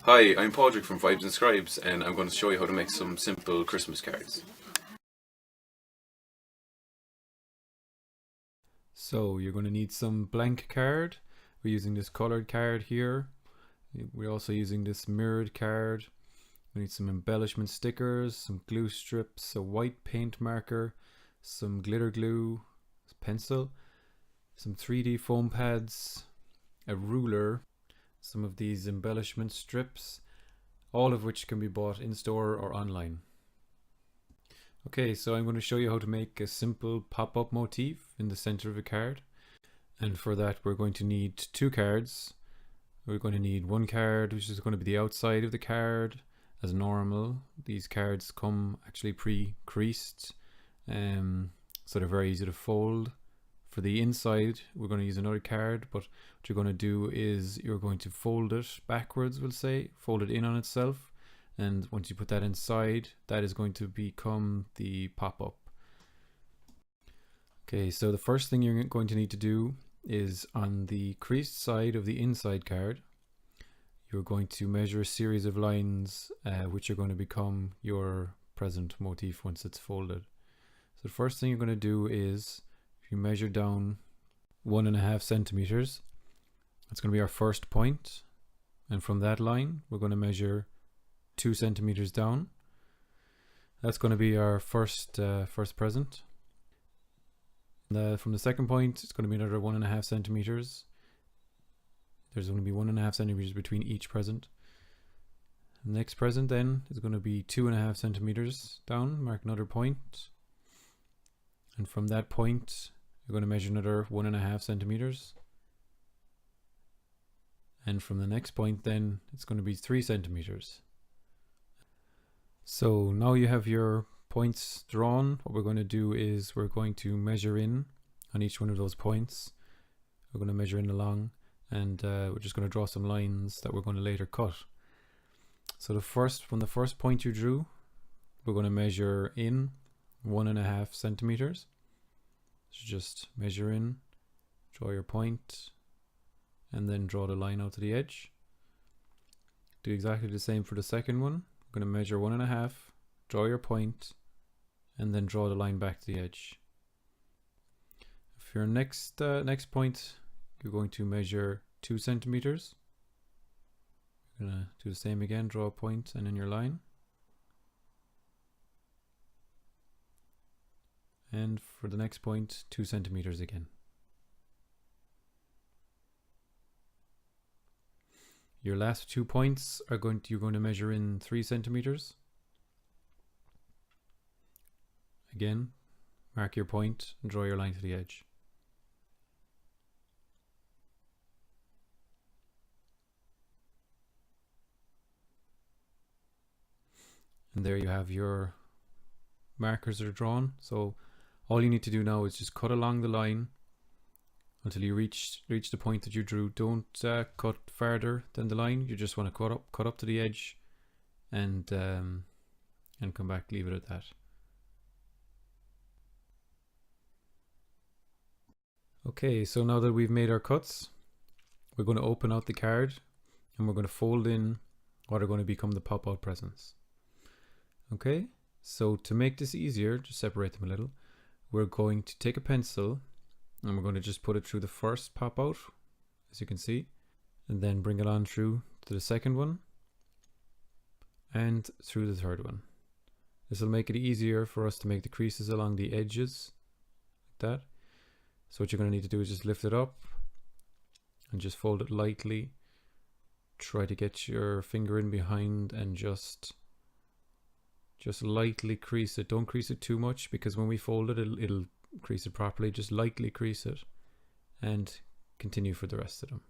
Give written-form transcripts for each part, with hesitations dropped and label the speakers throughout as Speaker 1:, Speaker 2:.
Speaker 1: Hi, I'm Pádraig from Vibes Scribes, and I'm going to show you how to make some simple Christmas cards.
Speaker 2: So you're going to need some blank card. We're using this colored card here. We're also using this mirrored card. We need some embellishment stickers, some glue strips, a white paint marker, some glitter glue, pencil, some 3D foam pads, a ruler, some of these embellishment strips, all of which can be bought in store or online. Okay, so I'm going to show you how to make a simple pop-up motif in the center of a card. And for that we're going to need two cards. We're going to need one card which is going to be the outside of the card as normal. These cards come actually pre-creased, so they're very easy to fold. For the inside we're going to use another card, but what you're going to do is you're going to fold it backwards, we'll say, fold it in on itself, and once you put that inside, that is going to become the pop-up. Okay, so the first thing you're going to need to do is on the creased side of the inside card, you're going to measure a series of lines which are going to become your present motif once it's folded. So the first thing you're going to do is you measure down 1.5 centimeters. That's going to be our first point, and from that line we're going to measure 2 centimeters down. That's going to be our first present. From the second point it's going to be another 1.5 centimeters. There's going to be 1.5 centimeters between each present. The next present then is going to be 2.5 centimeters down. Mark another point, and from that point you're going to measure another 1.5 centimeters, and from the next point then it's going to be 3 centimeters. So now you have your points drawn. What we're going to do is we're going to measure in on each one of those points. We're going to measure in along, and we're just going to draw some lines that we're going to later cut. So from the first point you drew, we're going to measure in 1.5 centimeters. So just measure in, draw your point, and then draw the line out to the edge. Do exactly the same for the second one. We're going to measure 1.5, draw your point, and then draw the line back to the edge. For your next point, you're going to measure 2 centimeters. You're going to do the same again, draw a point and then your line. And for the next point, 2 centimeters again. Your last 2 points are you're going to measure in 3 centimeters. Again, mark your point and draw your line to the edge. And there you have your markers that are drawn. So all you need to do now is just cut along the line until you reach the point that you drew. Don't cut farther than the line. You just want to cut up to the edge, and come back, leave it at that. Okay, so now that we've made our cuts, we're going to open out the card and we're going to fold in what are going to become the pop-out presents. Okay, so to make this easier, just separate them a little, we're going to take a pencil and we're going to just put it through the first pop-out, as you can see, and then bring it on through to the second one and through the third one. This will make it easier for us to make the creases along the edges, like that. So what you're going to need to do is just lift it up and just fold it lightly. Try to get your finger in behind and just lightly crease it. Don't crease it too much, because when we fold it, it'll crease it properly. Just lightly crease it and continue for the rest of them.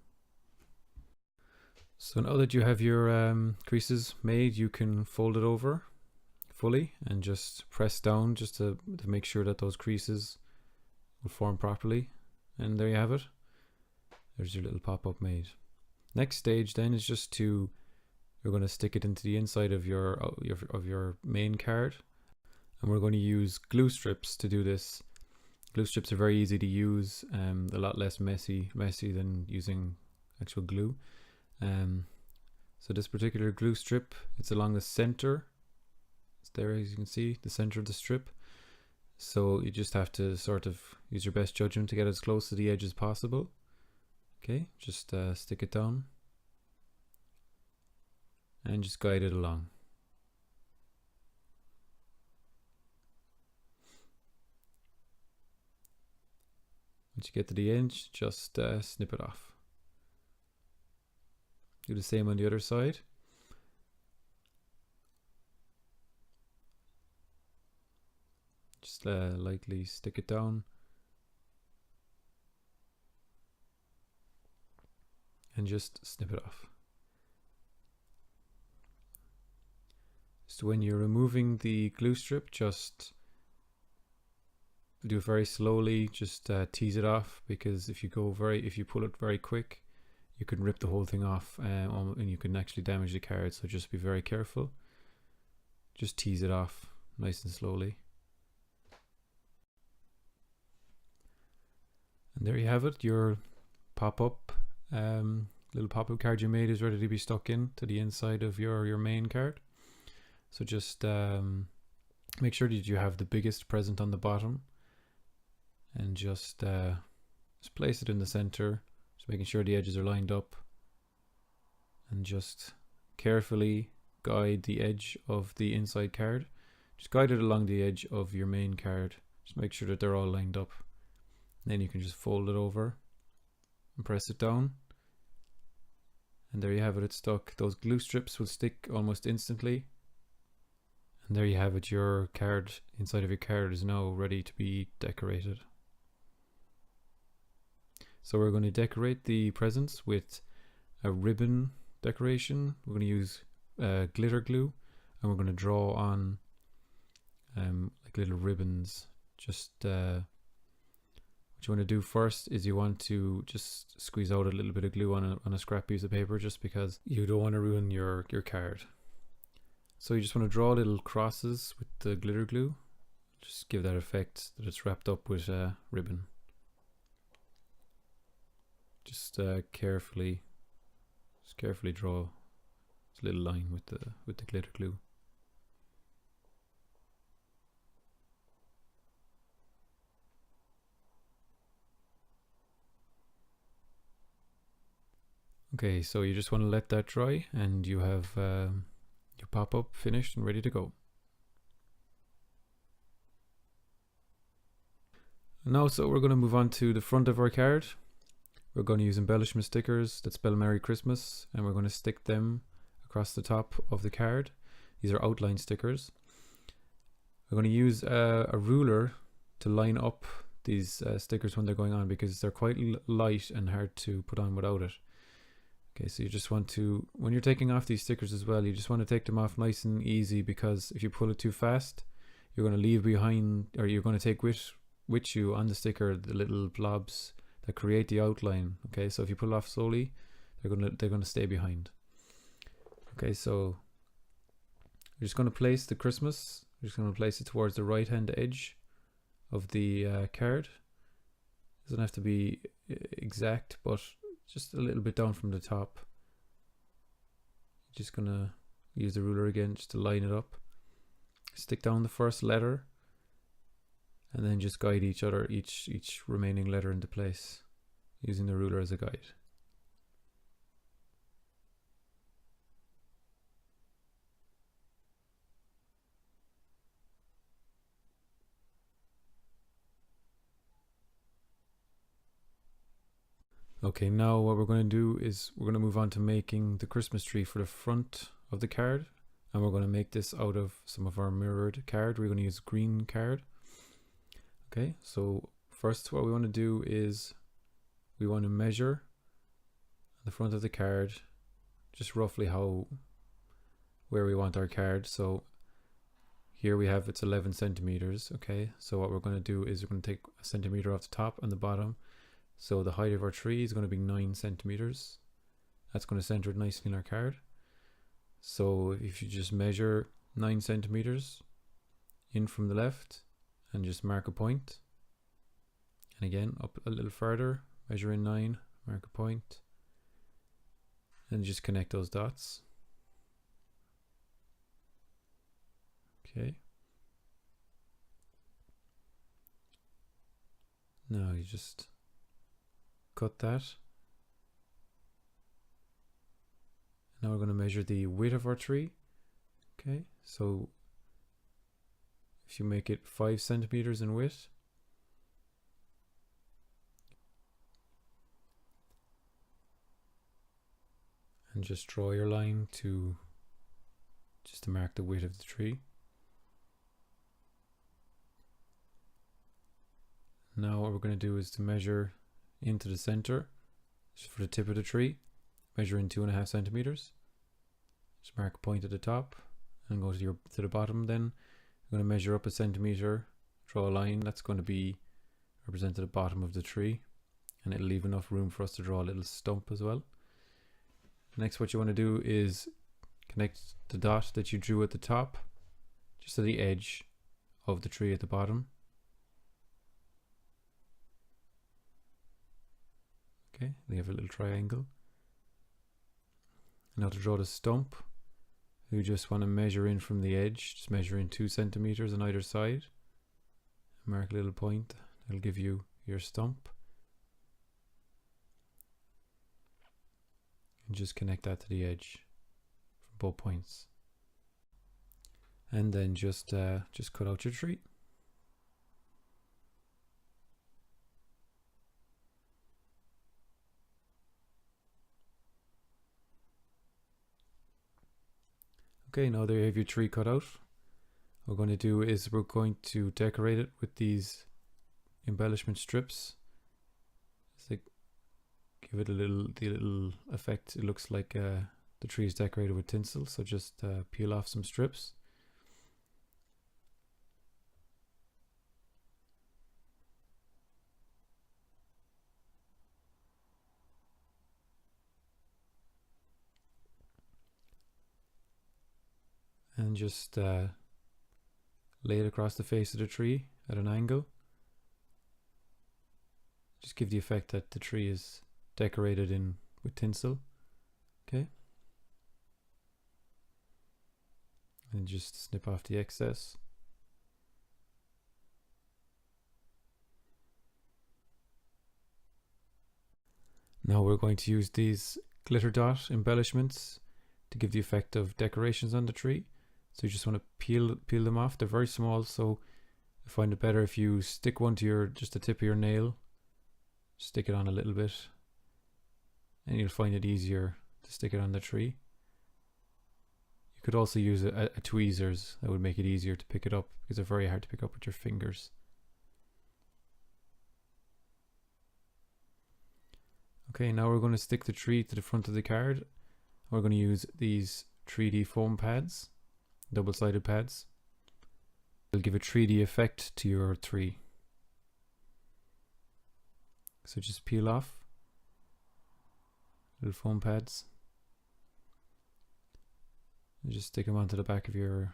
Speaker 2: So now that you have your creases made, you can fold it over fully and just press down just to make sure that those creases will form properly. And there you have it. There's your little pop-up made. Next stage then is just you're going to stick it into the inside of your main card, and we're going to use glue strips to do this. Glue strips are very easy to use, a lot less messy than using actual glue. So this particular glue strip, it's along the center. It's there, as you can see, the center of the strip. So you just have to sort of use your best judgment to get as close to the edge as possible. Okay, just stick it down and just guide it along. Once you get to the edge, just snip it off. Do the same on the other side. Just lightly stick it down and just snip it off. So when you're removing the glue strip, just do it very slowly. Just tease it off, because if you pull it very quick, you can rip the whole thing off, and you can actually damage the card. So just be very careful. Just tease it off nice and slowly. And there you have it. Your pop-up little pop-up card you made is ready to be stuck in to the inside of your main card. So just make sure that you have the biggest present on the bottom, and just place it in the center, just making sure the edges are lined up, and just carefully guide the edge of the inside card. Just guide it along the edge of your main card. Just make sure that they're all lined up. And then you can just fold it over and press it down. And there you have it, it's stuck. Those glue strips will stick almost instantly. And there you have it, your card inside of your card is now ready to be decorated. So we're going to decorate the presents with a ribbon decoration. We're going to use glitter glue, and we're going to draw on like little ribbons. Just what you want to do first is you want to just squeeze out a little bit of glue on a scrap piece of paper, just because you don't want to ruin your card. So you just want to draw little crosses with the glitter glue. Just give that effect that it's wrapped up with ribbon. Just carefully draw a little line with the glitter glue. Okay, so you just want to let that dry, and you have your pop-up finished and ready to go. Now, so we're going to move on to the front of our card. We're going to use embellishment stickers that spell Merry Christmas, and we're going to stick them across the top of the card. These are outline stickers. We're going to use a ruler to line up these stickers when they're going on, because they're quite light and hard to put on without it. Okay, so you just want to, when you're taking off these stickers as well, you just want to take them off nice and easy, because if you pull it too fast, you're going to leave behind, or you're going to take with you on the sticker the little blobs that create the outline. Okay, so if you pull off slowly, they're going to stay behind. Okay, so you're just going to place the Christmas. You're just going to place it towards the right hand edge of the card. It doesn't have to be exact, but just a little bit down from the top. Just going to use the ruler again just to line it up. Stick down the first letter, and then just guide each remaining letter into place using the ruler as a guide. Okay, now what we're going to do is we're going to move on to making the Christmas tree for the front of the card, and we're going to make this out of some of our mirrored card. We're going to use green card. Okay, so first what we want to do is we want to measure the front of the card, just roughly where we want our card. So here we have it's 11 centimeters. Okay, so what we're going to do is we're going to take a centimeter off the top and the bottom. So the height of our tree is going to be 9 centimeters. That's going to center it nicely in our card. So if you just measure 9 centimeters in from the left and just mark a point, and again up a little further, measure in 9, mark a point, and just connect those dots. Okay. Now you just cut that. Now we're going to measure the width of our tree. Okay, so if you make it 5 centimeters in width, and just draw your line to mark the width of the tree. Now what we're going to do is to measure into the center, just for the tip of the tree, measure in 2.5 centimeters. Just mark a point at the top and go to the bottom. Then I'm going to measure up 1 centimeter, draw a line that's going to be represent the bottom of the tree, and it'll leave enough room for us to draw a little stump as well. Next, what you want to do is connect the dot that you drew at the top just to the edge of the tree at the bottom. Okay, they have a little triangle. Now to draw the stump, you just want to measure in from the edge, just measure in 2 centimeters on either side. Mark a little point, that'll give you your stump. And just connect that to the edge from both points. And then just cut out your tree. Okay, now there you have your tree cut out. What we're going to do is we're going to decorate it with these embellishment strips. So give it the little effect. It looks like the tree is decorated with tinsel. So just peel off some strips. And just lay it across the face of the tree at an angle. Just give the effect that the tree is decorated with tinsel. Okay. And just snip off the excess. Now we're going to use these glitter dot embellishments to give the effect of decorations on the tree. So you just want to peel them off. They're very small, so I find it better if you stick one to just the tip of your nail, stick it on a little bit, and you'll find it easier to stick it on the tree. You could also use a tweezers. That would make it easier to pick it up, because they're very hard to pick up with your fingers. Okay, now we're going to stick the tree to the front of the card. We're going to use these 3D foam pads, double-sided pads. They'll give a 3D effect to your tree. So just peel off little foam pads and just stick them onto the back of your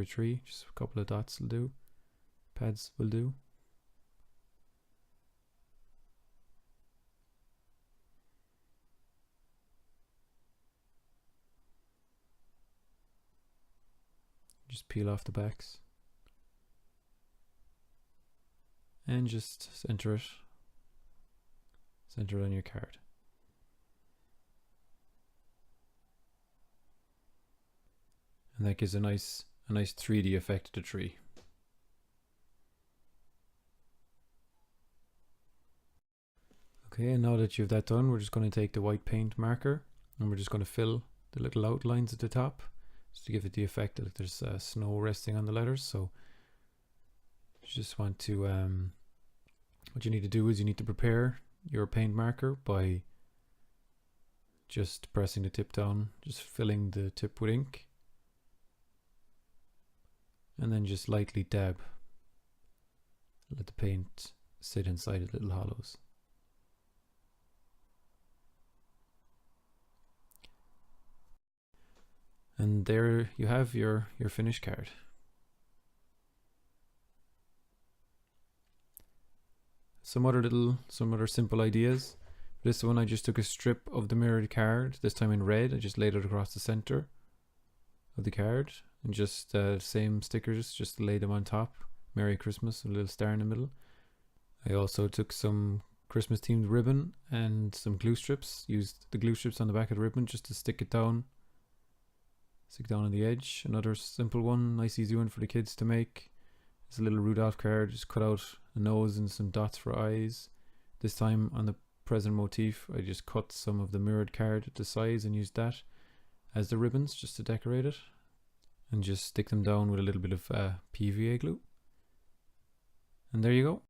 Speaker 2: tree. Just a couple of dots will do. Pads will do. Just peel off the backs and just center it on your card. And that gives a nice 3D effect to the tree. Okay, and now that you have that done, we're just going to take the white paint marker and we're just going to fill the little outlines at the top, just to give it the effect that there's snow resting on the letters. So you just want to, what you need to do is you need to prepare your paint marker by just pressing the tip down, just filling the tip with ink, and then just lightly dab. Let the paint sit inside the little hollows. And there you have your finished card. Some other simple ideas. For this one, I just took a strip of the mirrored card, this time in red. I just laid it across the center of the card, and just same stickers, just lay them on top. Merry Christmas, a little star in the middle. I also took some Christmas themed ribbon and some glue strips. Used the glue strips on the back of the ribbon just to stick down on the edge. Another simple one, nice easy one for the kids to make. It's a little Rudolph card, just cut out a nose and some dots for eyes. This time on the present motif, I just cut some of the mirrored card at the sides and used that as the ribbons just to decorate it. And just stick them down with a little bit of PVA glue. And there you go.